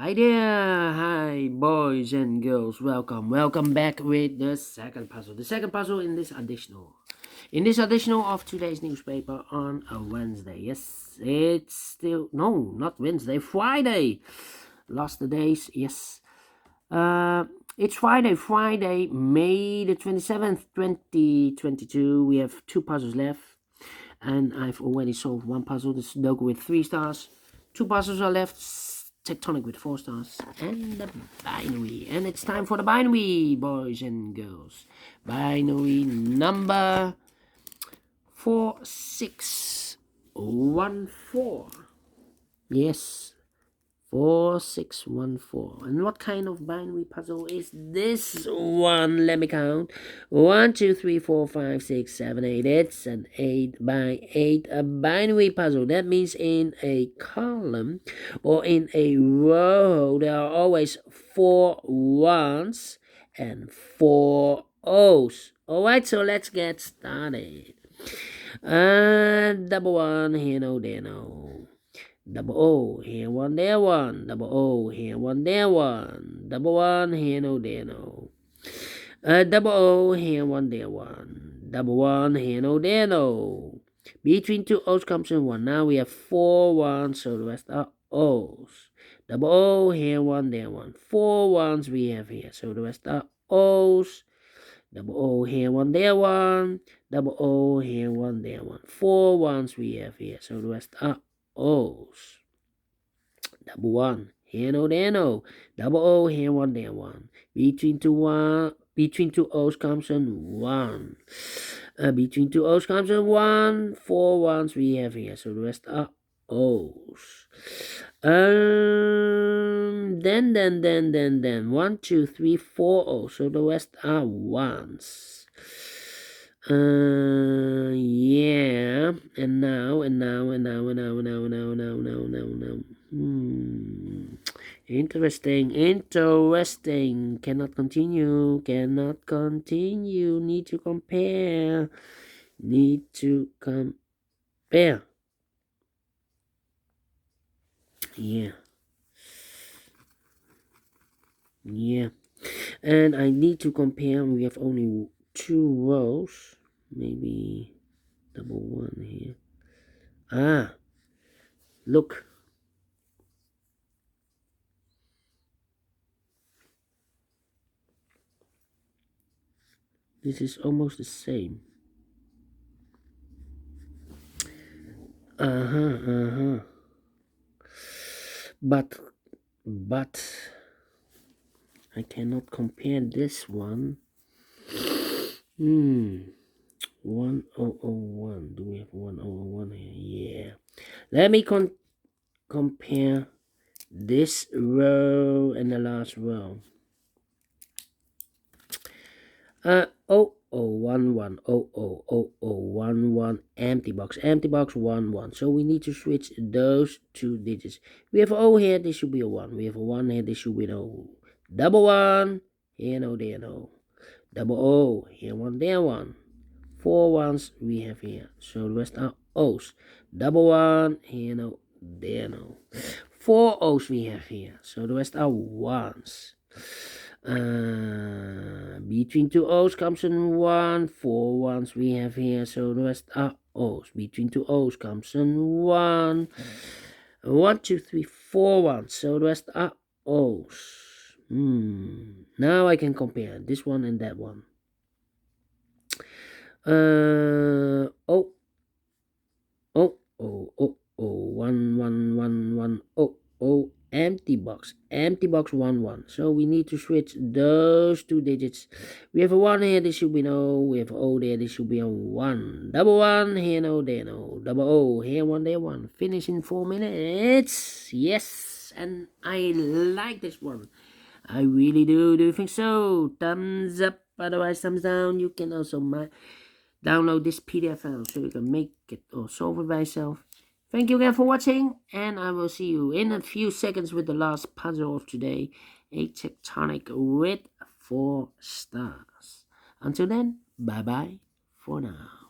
Hi there, hi boys and girls, welcome back with the second puzzle. The second puzzle in this additional of today's newspaper on a Wednesday. Yes, it's still, no, not Wednesday, Friday. Lost the days, yes. It's Friday, May the 27th, 2022. We have two puzzles left, and I've already solved one puzzle, the Sudoku with 3 stars. Two puzzles are left, tectonic with 4 stars, and the binary. And it's time for the binary, boys and girls. Binary number 4614. Yes, 4614. And what kind of binary puzzle is this one? Let me count. 1, 2, 3, 4, 5, 6, 7, 8. It's an 8 by 8 a binary puzzle. That means in a column or in a row there are always 4 ones and 4 O's. Alright, so let's get started. Double one, here no, there no. Double O, here one, there one. Double O, here one, there one. Double one, here no, there no. Double O, here one, there one. Double one, here no, there no. Between two O's comes in one. Now we have 4 ones, so the rest are O's. Double O, here one, there one. 4 ones we have here, so the rest are O's. Double O, here one, there one. Double O, here one, there one. 4 ones we have here, so the rest are O's. Double one, here no, there no. Double O, here one, there one. Between two O's comes in 1. Between two O's comes in 1. 4 ones we have here, so the rest are O's. Then 1, 2, 3, 4 O's, so the rest are 1s. Yeah, and now. Interesting. Cannot continue. Need to compare. Yeah. And I need to compare. We have only 2 rows. Maybe double 1 here. Look. This is almost the same. But I cannot compare this one. 1001. Do we have 1001 here? Yeah. Let me compare this row and the last row. 0011 000011 empty box 11. So we need to switch those 2 digits. We have O here, this should be a 1. We have a 1 here, this should be an O. Double 1, here no, there no. Double O, here 1, there 1. 4 ones we have here, so the rest are O's. Double 1, here no, there no. 4 O's we have here, so the rest are 1s. Between 2 O's comes in 1. 4 ones we have here, so the rest are O's. Between 2 O's comes in 1. 1, 2, 3, 4 ones, so the rest are O's. Now I can compare this one and that one. 1 empty box 1. So we need to switch those 2 digits. We have a 1 here, this should be no. We have O there, this should be a 1. Double 1, here no, there no. Double O, here 1, there 1. Finish in 4 minutes. Yes, and I like this one. I really do. Do you think so? Thumbs up, otherwise thumbs down. You can also download this PDF file so you can make it or solve it by yourself. Thank you again for watching, and I will see you in a few seconds with the last puzzle of today, a tectonic with 4 stars. Until then, bye bye for now.